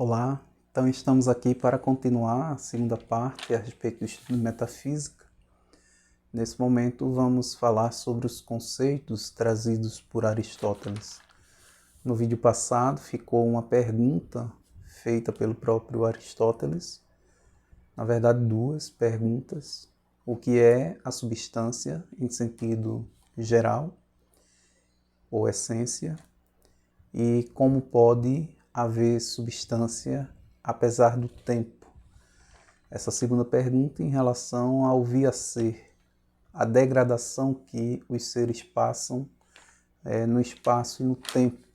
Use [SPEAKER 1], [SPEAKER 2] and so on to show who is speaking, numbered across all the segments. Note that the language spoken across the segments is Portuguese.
[SPEAKER 1] Olá, então estamos aqui para continuar a segunda parte a respeito do estudo de metafísica. Nesse momento vamos falar sobre os conceitos trazidos por Aristóteles. No vídeo passado ficou uma pergunta feita pelo próprio Aristóteles, na verdade duas perguntas: o que é a substância em sentido geral, ou essência, e como pode haver substância apesar do tempo. Essa segunda pergunta em relação ao vir a ser, a degradação que os seres passam no espaço e no tempo.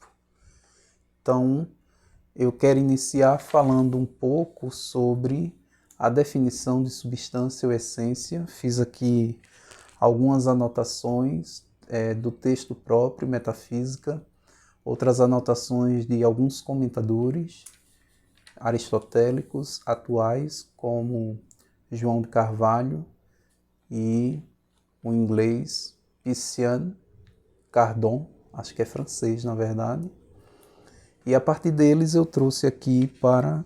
[SPEAKER 1] Então, eu quero iniciar falando um pouco sobre a definição de substância ou essência. Fiz aqui algumas anotações do texto próprio, Metafísica, outras anotações de alguns comentadores aristotélicos atuais, como João de Carvalho e o inglês Piscian Cardon, acho que é francês na verdade, e a partir deles eu trouxe aqui para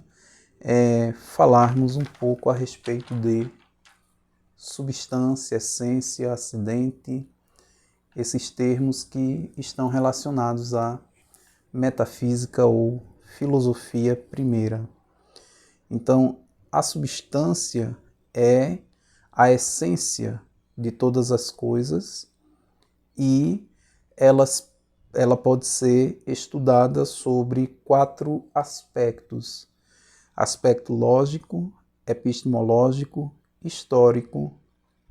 [SPEAKER 1] falarmos um pouco a respeito de substância, essência, acidente, esses termos que estão relacionados à metafísica ou filosofia primeira. Então, a substância é a essência de todas as coisas e ela pode ser estudada sobre 4 aspectos: aspecto lógico, epistemológico, histórico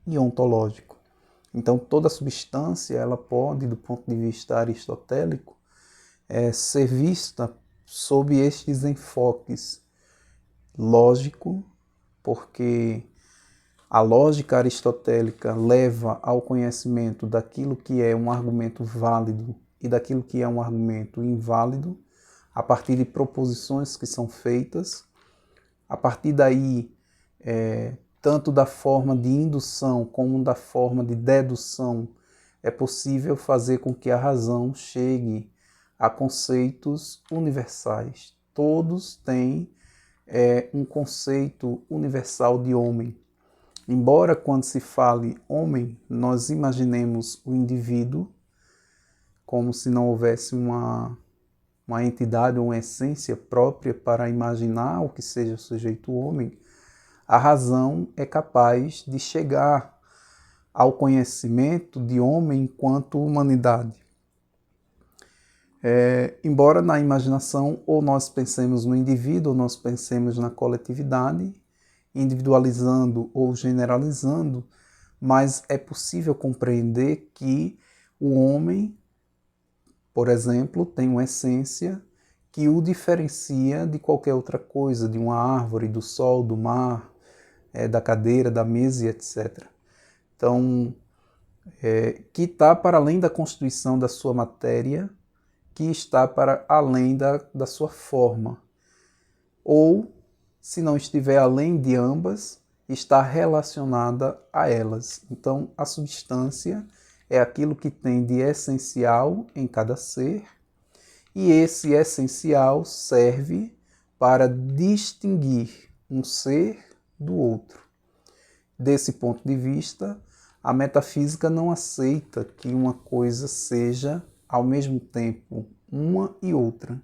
[SPEAKER 1] e ontológico. Então, toda substância ela pode, do ponto de vista aristotélico, ser vista sob estes enfoques: lógico, porque a lógica aristotélica leva ao conhecimento daquilo que é um argumento válido e daquilo que é um argumento inválido, a partir de proposições que são feitas. A partir daí, tanto da forma de indução como da forma de dedução, é possível fazer com que a razão chegue a conceitos universais. Todos têm um conceito universal de homem. Embora quando se fale homem, nós imaginemos o indivíduo como se não houvesse uma entidade, uma essência própria para imaginar o que seja o sujeito homem, a razão é capaz de chegar ao conhecimento de homem enquanto humanidade. Embora na imaginação ou nós pensemos no indivíduo ou nós pensemos na coletividade, individualizando ou generalizando, mas é possível compreender que o homem, por exemplo, tem uma essência que o diferencia de qualquer outra coisa, de uma árvore, do sol, do mar, da cadeira, da mesa, etc. Então, que está para além da constituição da sua matéria, que está para além da sua forma. Ou, se não estiver além de ambas, está relacionada a elas. Então, a substância é aquilo que tem de essencial em cada ser, e esse essencial serve para distinguir um ser do outro. Desse ponto de vista, a metafísica não aceita que uma coisa seja ao mesmo tempo uma e outra.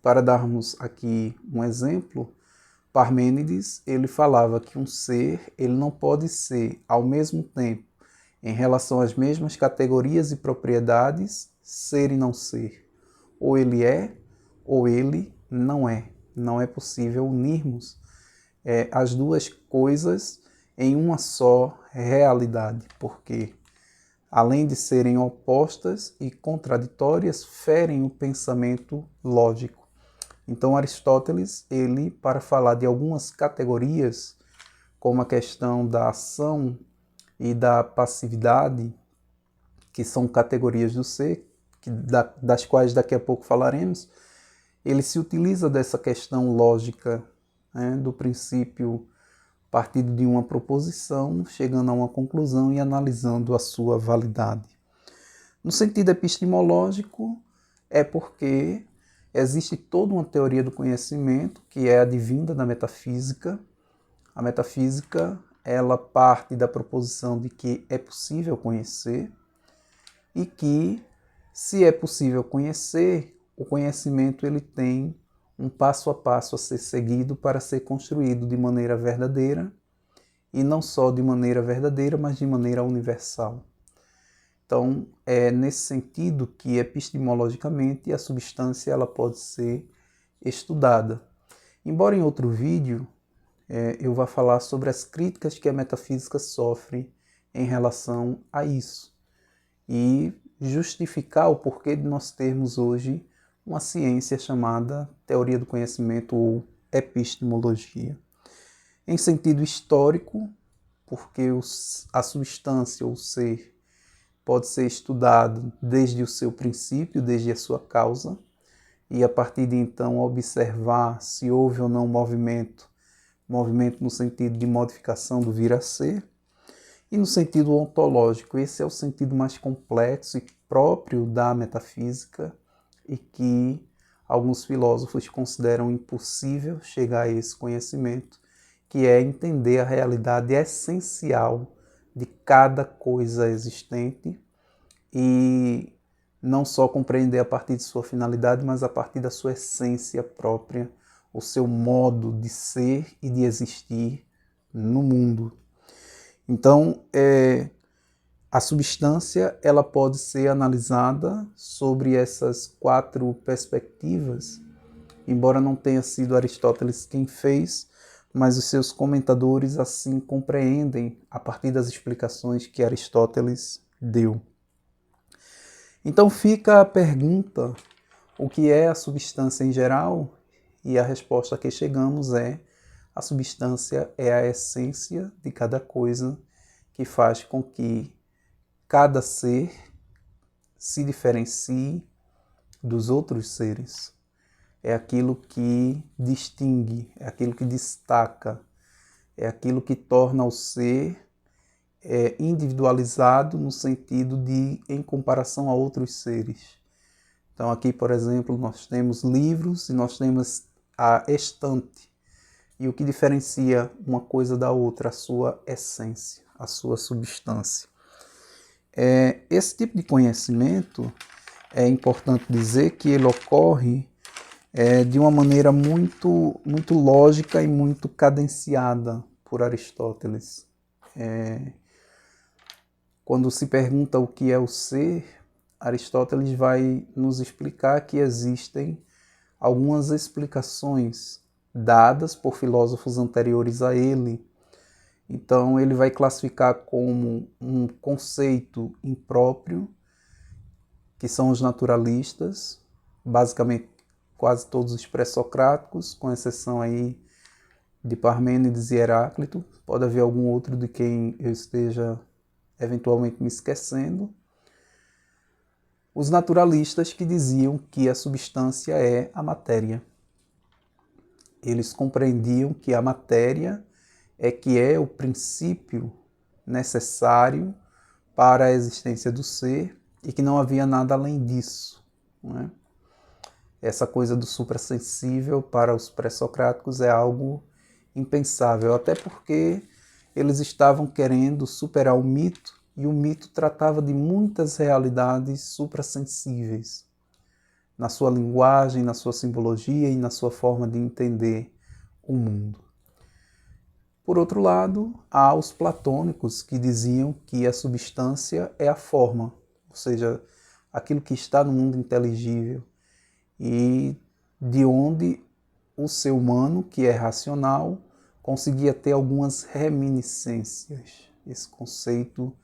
[SPEAKER 1] Para darmos aqui um exemplo, Parmênides ele falava que um ser ele não pode ser ao mesmo tempo, em relação às mesmas categorias e propriedades, ser e não ser. Ou ele é, ou ele não é. Não é possível unirmos as duas coisas em uma só realidade, porque além de serem opostas e contraditórias, ferem o pensamento lógico. Então Aristóteles, ele, para falar de algumas categorias, como a questão da ação e da passividade, que são categorias do ser, das quais daqui a pouco falaremos, ele se utiliza dessa questão lógica, do princípio partindo de uma proposição, chegando a uma conclusão e analisando a sua validade. No sentido epistemológico, é porque Existe toda uma teoria do conhecimento, que é advinda da metafísica. A metafísica, ela parte da proposição de que é possível conhecer e que, se é possível conhecer, o conhecimento ele tem um passo a passo a ser seguido para ser construído de maneira verdadeira, e não só de maneira verdadeira, mas de maneira universal. Então, é nesse sentido que, epistemologicamente, a substância ela pode ser estudada. Embora em outro vídeo eu vá falar sobre as críticas que a metafísica sofre em relação a isso e justificar o porquê de nós termos hoje uma ciência chamada teoria do conhecimento ou epistemologia. Em sentido histórico, porque a substância ou o ser pode ser estudado desde o seu princípio, desde a sua causa, e a partir de então observar se houve ou não movimento no sentido de modificação do vir a ser, e no sentido ontológico. Esse é o sentido mais complexo e próprio da metafísica, e que alguns filósofos consideram impossível chegar a esse conhecimento, que é entender a realidade essencial de cada coisa existente e não só compreender a partir de sua finalidade, mas a partir da sua essência própria, o seu modo de ser e de existir no mundo. Então, a substância ela pode ser analisada sobre essas 4 perspectivas, embora não tenha sido Aristóteles quem fez, mas os seus comentadores assim compreendem a partir das explicações que Aristóteles deu. Então fica a pergunta, o que é a substância em geral? E a resposta a que chegamos é: a substância é a essência de cada coisa que faz com que cada ser se diferencie dos outros seres. É aquilo que distingue, é aquilo que destaca, é aquilo que torna o ser individualizado no sentido de em comparação a outros seres. Então aqui, por exemplo, nós temos livros e nós temos a estante. E o que diferencia uma coisa da outra? A sua essência, a sua substância. Esse tipo de conhecimento, é importante dizer que ele ocorre de uma maneira muito, muito lógica e muito cadenciada por Aristóteles. Quando se pergunta o que é o ser, Aristóteles vai nos explicar que existem algumas explicações dadas por filósofos anteriores a ele. Então ele vai classificar como um conceito impróprio, que são os naturalistas, basicamente quase todos os pré-socráticos, com exceção aí de Parmênides e Heráclito. Pode haver algum outro de quem eu esteja eventualmente me esquecendo. Os naturalistas que diziam que a substância é a matéria. Eles compreendiam que a matéria é o princípio necessário para a existência do ser e que não havia nada além disso. Não é? Essa coisa do suprassensível para os pré-socráticos é algo impensável, até porque eles estavam querendo superar o mito, e o mito tratava de muitas realidades suprassensíveis, na sua linguagem, na sua simbologia e na sua forma de entender o mundo. Por outro lado, há os platônicos que diziam que a substância é a forma, ou seja, aquilo que está no mundo inteligível, e de onde o ser humano, que é racional, conseguia ter algumas reminiscências. Esse conceito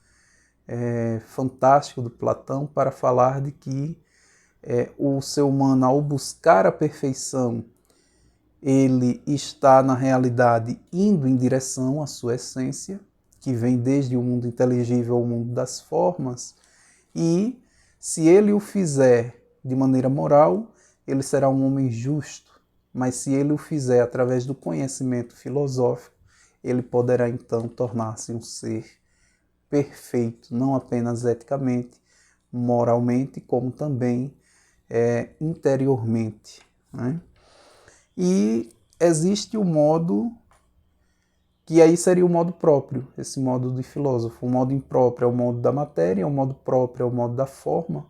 [SPEAKER 1] fantástico do Platão para falar de que o ser humano, ao buscar a perfeição, ele está, na realidade, indo em direção à sua essência, que vem desde o mundo inteligível ao mundo das formas, e se ele o fizer de maneira moral, ele será um homem justo, mas se ele o fizer através do conhecimento filosófico, ele poderá então tornar-se um ser perfeito, não apenas eticamente, moralmente, como também interiormente, né? E existe o modo, que aí seria o modo próprio, esse modo do filósofo. O modo impróprio é o modo da matéria, o modo próprio é o modo da forma.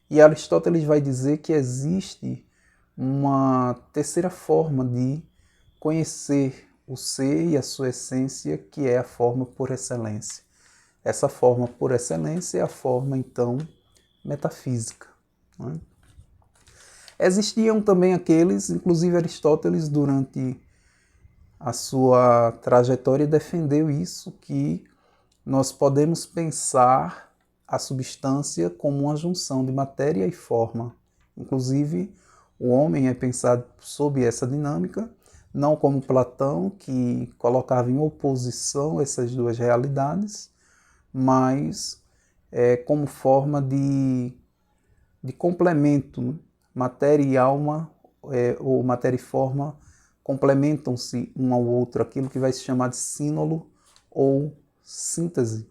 [SPEAKER 1] E Aristóteles vai dizer que existe uma terceira forma de conhecer o ser e a sua essência, que é a forma por excelência. Essa forma por excelência é a forma, então, metafísica, né? Existiam também aqueles, inclusive Aristóteles, durante a sua trajetória, defendeu isso, que nós podemos pensar a substância como uma junção de matéria e forma. Inclusive, o homem é pensado sob essa dinâmica, não como Platão, que colocava em oposição essas duas realidades, mas como forma de complemento, né? Matéria e alma, ou matéria e forma, complementam-se um ao outro, aquilo que vai se chamar de sínolo ou síntese.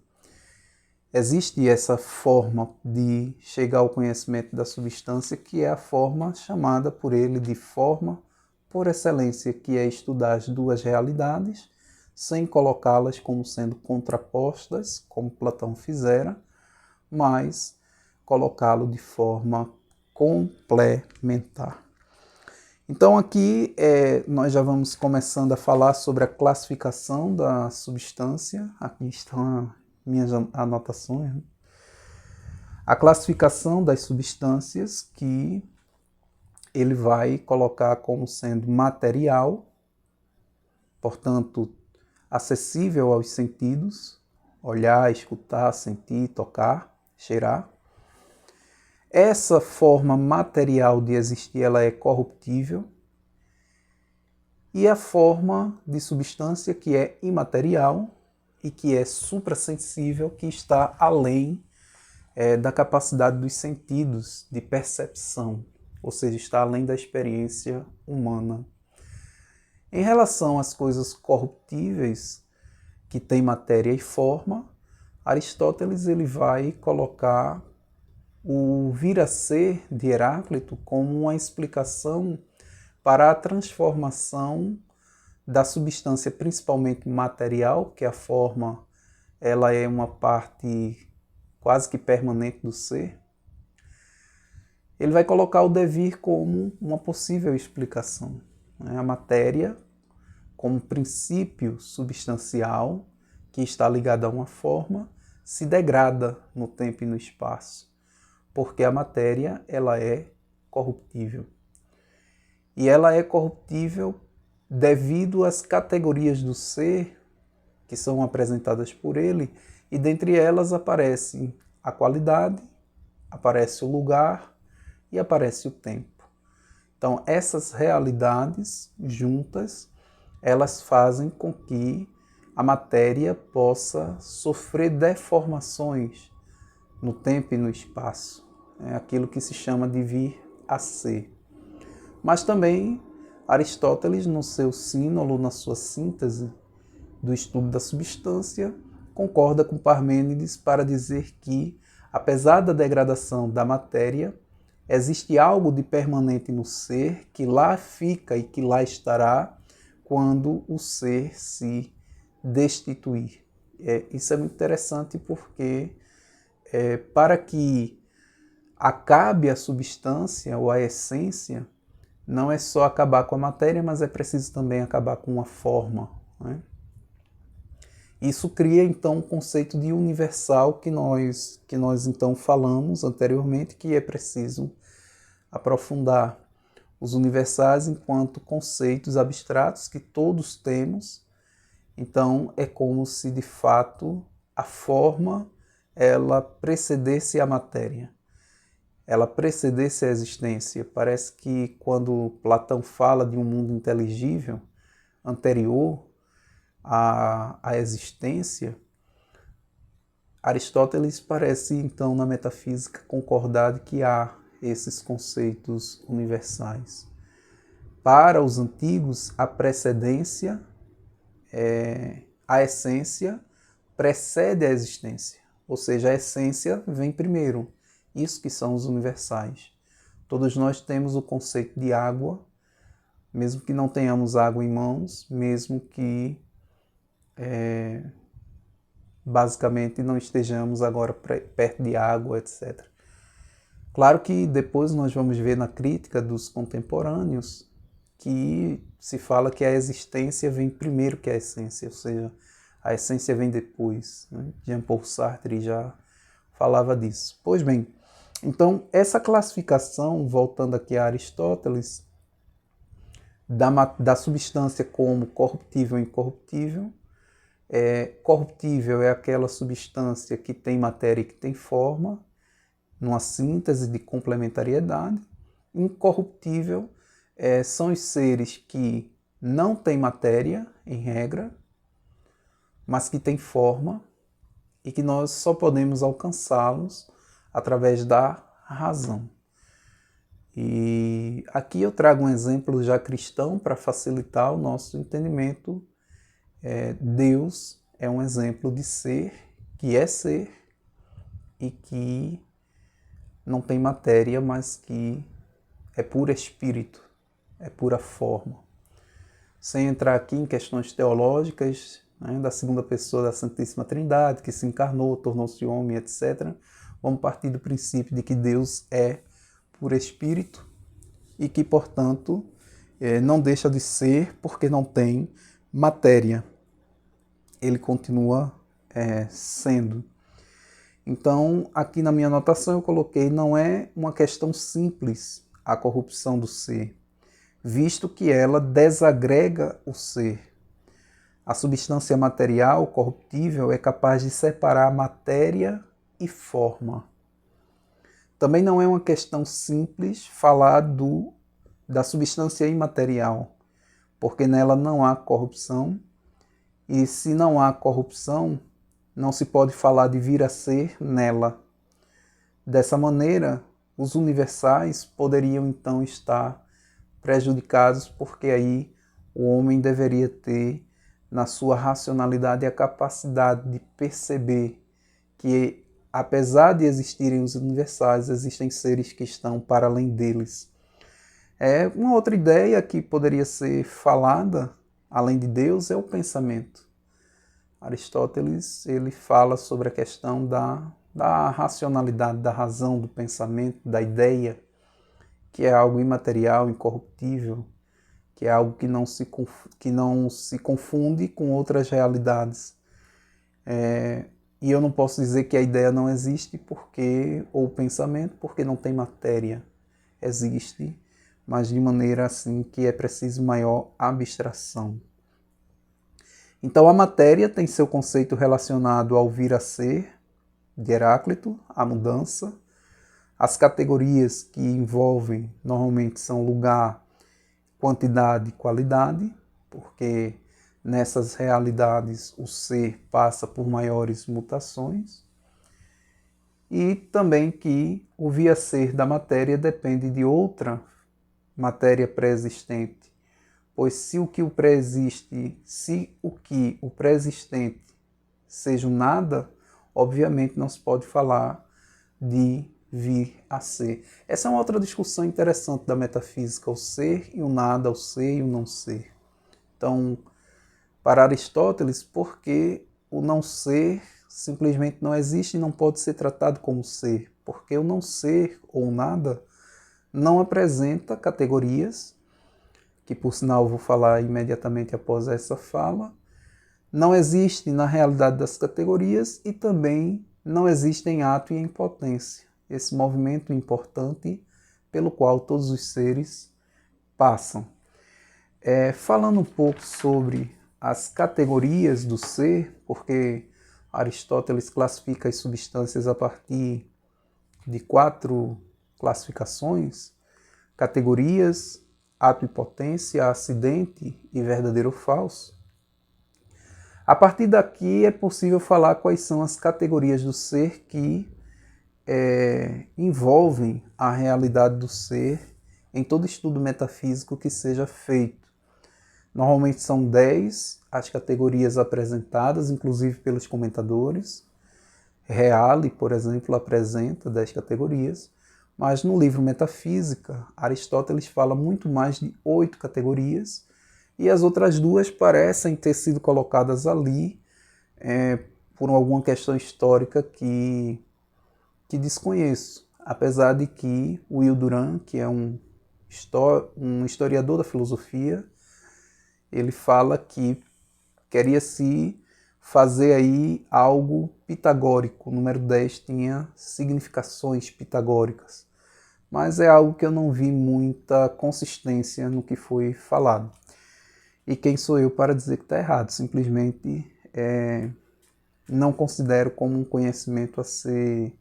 [SPEAKER 1] Existe essa forma de chegar ao conhecimento da substância, que é a forma chamada por ele de forma por excelência, que é estudar as duas realidades, sem colocá-las como sendo contrapostas, como Platão fizera, mas colocá-lo de forma complementar. Então aqui nós já vamos começando a falar sobre a classificação da substância. Aqui estão minhas anotações, né? A classificação das substâncias, que ele vai colocar como sendo material, portanto, acessível aos sentidos, olhar, escutar, sentir, tocar, cheirar. Essa forma material de existir, ela é corruptível. E a forma de substância, que é imaterial e que é suprassensível, que está além da capacidade dos sentidos de percepção, ou seja, está além da experiência humana. Em relação às coisas corruptíveis, que têm matéria e forma, Aristóteles ele vai colocar o vir a ser de Heráclito como uma explicação para a transformação da substância, principalmente material, que a forma ela é uma parte quase que permanente do ser. Ele vai colocar o devir como uma possível explicação, né? A matéria como princípio substancial que está ligado a uma forma se degrada no tempo e no espaço, porque a matéria ela é corruptível. E ela é corruptível devido às categorias do ser que são apresentadas por ele, e dentre elas aparece a qualidade, aparece o lugar e aparece o tempo. Então, essas realidades juntas, elas fazem com que a matéria possa sofrer deformações no tempo e no espaço. É aquilo que se chama de vir a ser. Mas também Aristóteles, no seu sínolo, na sua síntese do estudo da substância, concorda com Parmênides para dizer que, apesar da degradação da matéria, existe algo de permanente no ser que lá fica e que lá estará quando o ser se destituir. Isso é muito interessante porque para que acabe a substância ou a essência, não é só acabar com a matéria, mas é preciso também acabar com a forma, né? Isso cria, então, um conceito de universal que nós então falamos anteriormente, que é preciso aprofundar. Os universais enquanto conceitos abstratos que todos temos. Então, é como se, de fato, a forma ela precedesse a matéria, ela precedesse a existência. Parece que quando Platão fala de um mundo inteligível, anterior à existência, Aristóteles parece, então, na metafísica, concordar de que há esses conceitos universais. Para os antigos, a precedência, a essência, precede a existência. Ou seja, a essência vem primeiro. Isso que são os universais. Todos nós temos o conceito de água, mesmo que não tenhamos água em mãos, mesmo que basicamente não estejamos agora perto de água, etc. Claro que depois nós vamos ver na crítica dos contemporâneos que se fala que a existência vem primeiro que a essência, ou seja, a essência vem depois, né? Jean-Paul Sartre já falava disso. Pois bem, então essa classificação, voltando aqui a Aristóteles, da substância como corruptível e incorruptível. Corruptível é aquela substância que tem matéria e que tem forma, numa síntese de complementariedade. Incorruptível são os seres que não têm matéria, em regra, mas que têm forma e que nós só podemos alcançá-los através da razão. E aqui eu trago um exemplo já cristão para facilitar o nosso entendimento. Deus é um exemplo de ser, que é ser e que não tem matéria, mas que é puro espírito, é pura forma. Sem entrar aqui em questões teológicas, né, da segunda pessoa da Santíssima Trindade, que se encarnou, tornou-se homem, etc. Vamos partir do princípio de que Deus é puro espírito e que, portanto, não deixa de ser porque não tem matéria. Ele continua sendo. Então, aqui na minha anotação eu coloquei, não é uma questão simples a corrupção do ser, visto que ela desagrega o ser. A substância material corruptível é capaz de separar matéria e forma. Também não é uma questão simples falar da substância imaterial, porque nela não há corrupção, e se não há corrupção, não se pode falar de vir a ser nela. Dessa maneira, os universais poderiam então estar prejudicados, porque aí o homem deveria ter na sua racionalidade a capacidade de perceber que, apesar de existirem os universais, existem seres que estão para além deles. Uma outra ideia que poderia ser falada, além de Deus, é o pensamento. Aristóteles ele fala sobre a questão da racionalidade, da razão, do pensamento, da ideia, que é algo imaterial, incorruptível, que é algo que não se confunde com outras realidades. E eu não posso dizer que a ideia não existe ou o pensamento, porque não tem matéria. Existe, mas de maneira assim que é preciso maior abstração. Então a matéria tem seu conceito relacionado ao vir a ser, de Heráclito, a mudança. As categorias que envolvem normalmente são lugar, quantidade e qualidade, porque nessas realidades o ser passa por maiores mutações. E também que o vir a ser da matéria depende de outra matéria pré-existente. Pois se o que o pré-existente seja o nada, obviamente não se pode falar de vir a ser. Essa é uma outra discussão interessante da metafísica, o ser e o nada, o ser e o não ser. Então, para Aristóteles, porque o não ser simplesmente não existe e não pode ser tratado como ser, porque o não ser ou nada não apresenta categorias, que por sinal vou falar imediatamente após essa fala, não existe na realidade das categorias e também não existe em ato e em potência, esse movimento importante pelo qual todos os seres passam. Falando um pouco sobre as categorias do ser, porque Aristóteles classifica as substâncias a partir de 4 classificações: categorias, ato e potência, acidente e verdadeiro ou falso. A partir daqui é possível falar quais são as categorias do ser que envolvem a realidade do ser em todo estudo metafísico que seja feito. Normalmente são 10 as categorias apresentadas, inclusive pelos comentadores. Reale, por exemplo, apresenta 10 categorias, Mas no livro Metafísica, Aristóteles fala muito mais de 8 categorias, e as outras 2 parecem ter sido colocadas ali por alguma questão histórica que desconheço. Apesar de que Will Durant, que é um historiador da filosofia, ele fala que queria se fazer aí algo pitagórico. O número 10 tinha significações pitagóricas. Mas é algo que eu não vi muita consistência no que foi falado. E quem sou eu para dizer que está errado? Simplesmente não considero como um conhecimento a ser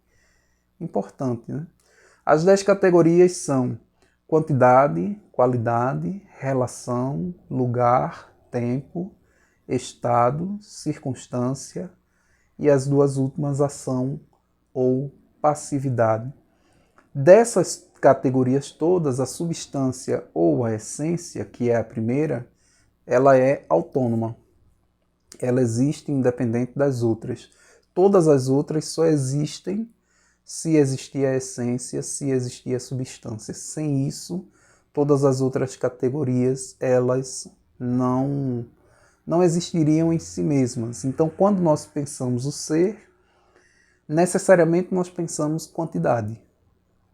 [SPEAKER 1] importante, né? As 10 categorias são quantidade, qualidade, relação, lugar, tempo, estado, circunstância, e as 2 últimas, ação ou passividade. Dessas categorias todas, a substância ou a essência, que é a primeira, ela é autônoma. Ela existe independente das outras. Todas as outras só existem se existir a essência, se existir a substância. Sem isso, todas as outras categorias, elas não existiriam em si mesmas. Então, quando nós pensamos o ser, necessariamente nós pensamos quantidade.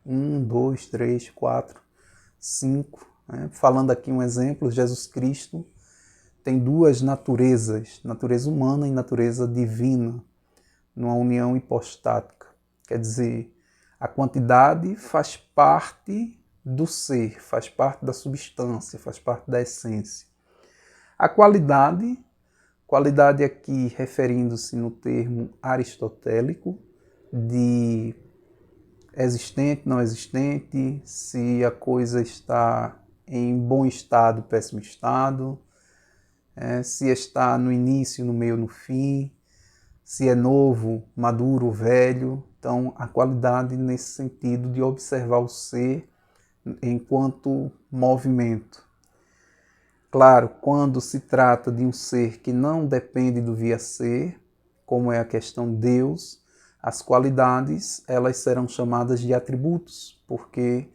[SPEAKER 1] 1, 2, 3, 4, 5. Né? Falando aqui um exemplo, Jesus Cristo tem 2 naturezas, natureza humana e natureza divina, numa união hipostática. Quer dizer, a quantidade faz parte do ser, faz parte da substância, faz parte da essência. A qualidade aqui referindo-se no termo aristotélico, de existente, não existente, se a coisa está em bom estado, péssimo estado, se está no início, no meio, no fim, se é novo, maduro, velho. Então, a qualidade nesse sentido de observar o ser enquanto movimento. Claro, quando se trata de um ser que não depende do via-ser, como é a questão Deus, as qualidades elas serão chamadas de atributos, porque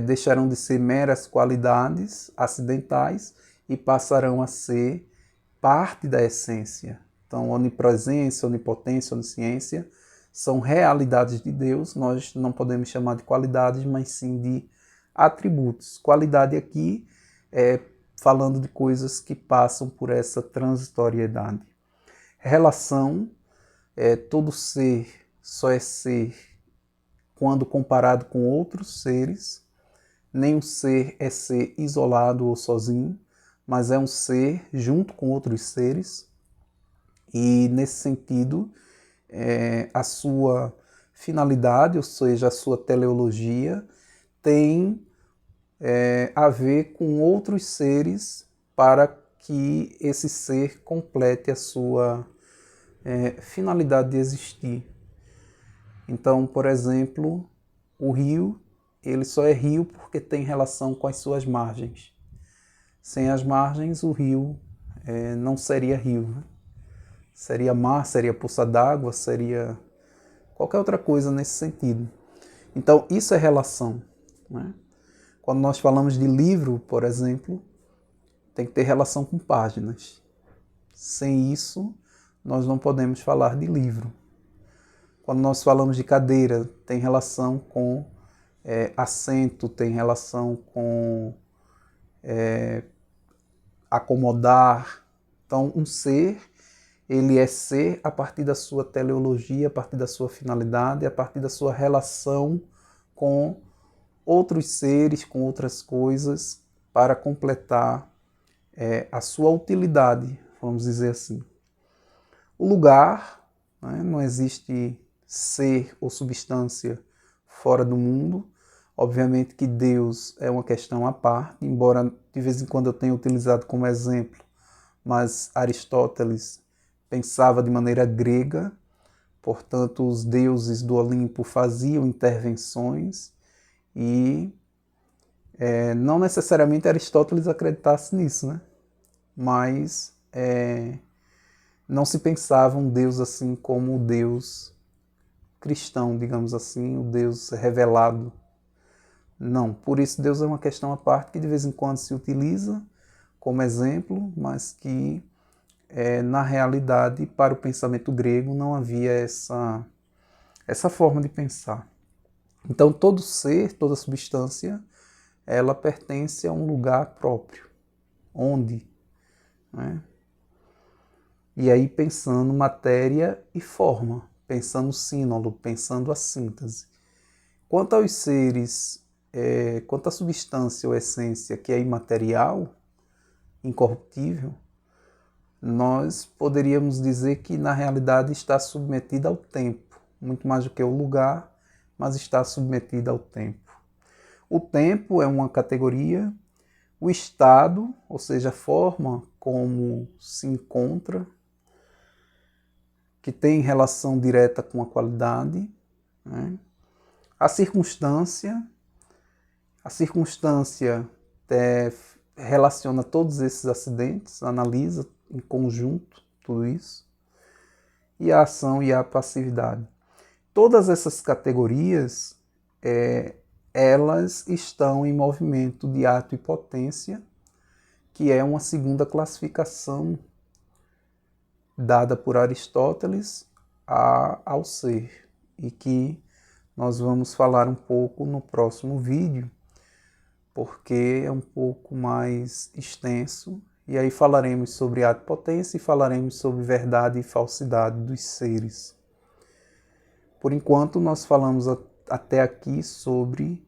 [SPEAKER 1] deixarão de ser meras qualidades acidentais e passarão a ser parte da essência. Então, onipresença, onipotência, onisciência são realidades de Deus. Nós não podemos chamar de qualidades, mas sim de atributos. Qualidade aqui é falando de coisas que passam por essa transitoriedade. Relação, todo ser só é ser quando comparado com outros seres. Nenhum ser é ser isolado ou sozinho, mas é um ser junto com outros seres. E nesse sentido, a sua finalidade, ou seja, a sua teleologia, tem a ver com outros seres para que esse ser complete a sua finalidade de existir. Então, por exemplo, o rio, ele só é rio porque tem relação com as suas margens. Sem as margens, o rio não seria rio, né? Seria mar, seria poça d'água, seria qualquer outra coisa nesse sentido. Então, isso é relação, né? Quando nós falamos de livro, por exemplo, tem que ter relação com páginas. Sem isso, nós não podemos falar de livro. Quando nós falamos de cadeira, tem relação com assento, tem relação com acomodar. Então, um ser, ele é ser a partir da sua teleologia, a partir da sua finalidade, a partir da sua relação com outros seres, com outras coisas, para completar a sua utilidade, vamos dizer assim. O lugar, né, não existe ser ou substância fora do mundo. Obviamente que Deus é uma questão à parte, embora de vez em quando eu tenha utilizado como exemplo, mas Aristóteles pensava de maneira grega, portanto os deuses do Olimpo faziam intervenções e não necessariamente Aristóteles acreditasse nisso, né? Mas não se pensava um Deus assim como o Deus cristão, digamos assim, o Deus revelado Não, por isso Deus é uma questão à parte que de vez em quando se utiliza como exemplo, mas que na realidade, para o pensamento grego, não havia essa forma de pensar. Então, todo ser, toda substância, ela pertence a um lugar próprio. Onde? Né? E aí, pensando matéria e forma, pensando sínolo, pensando a síntese. Quanto aos seres, quanto à substância ou essência que é imaterial, incorruptível, nós poderíamos dizer que na realidade está submetida ao tempo, muito mais do que o lugar, mas está submetida ao tempo. O tempo é uma categoria, o estado, ou seja, a forma como se encontra, que tem relação direta com a qualidade, né? A circunstância relaciona todos esses acidentes, analisa em conjunto tudo isso, e a ação e a passividade. Todas essas categorias, elas estão em movimento de ato e potência, que é uma segunda classificação dada por Aristóteles ao ser, e que nós vamos falar um pouco no próximo vídeo, porque é um pouco mais extenso, e aí falaremos sobre ato e potência e falaremos sobre verdade e falsidade dos seres. Por enquanto, nós falamos até aqui sobre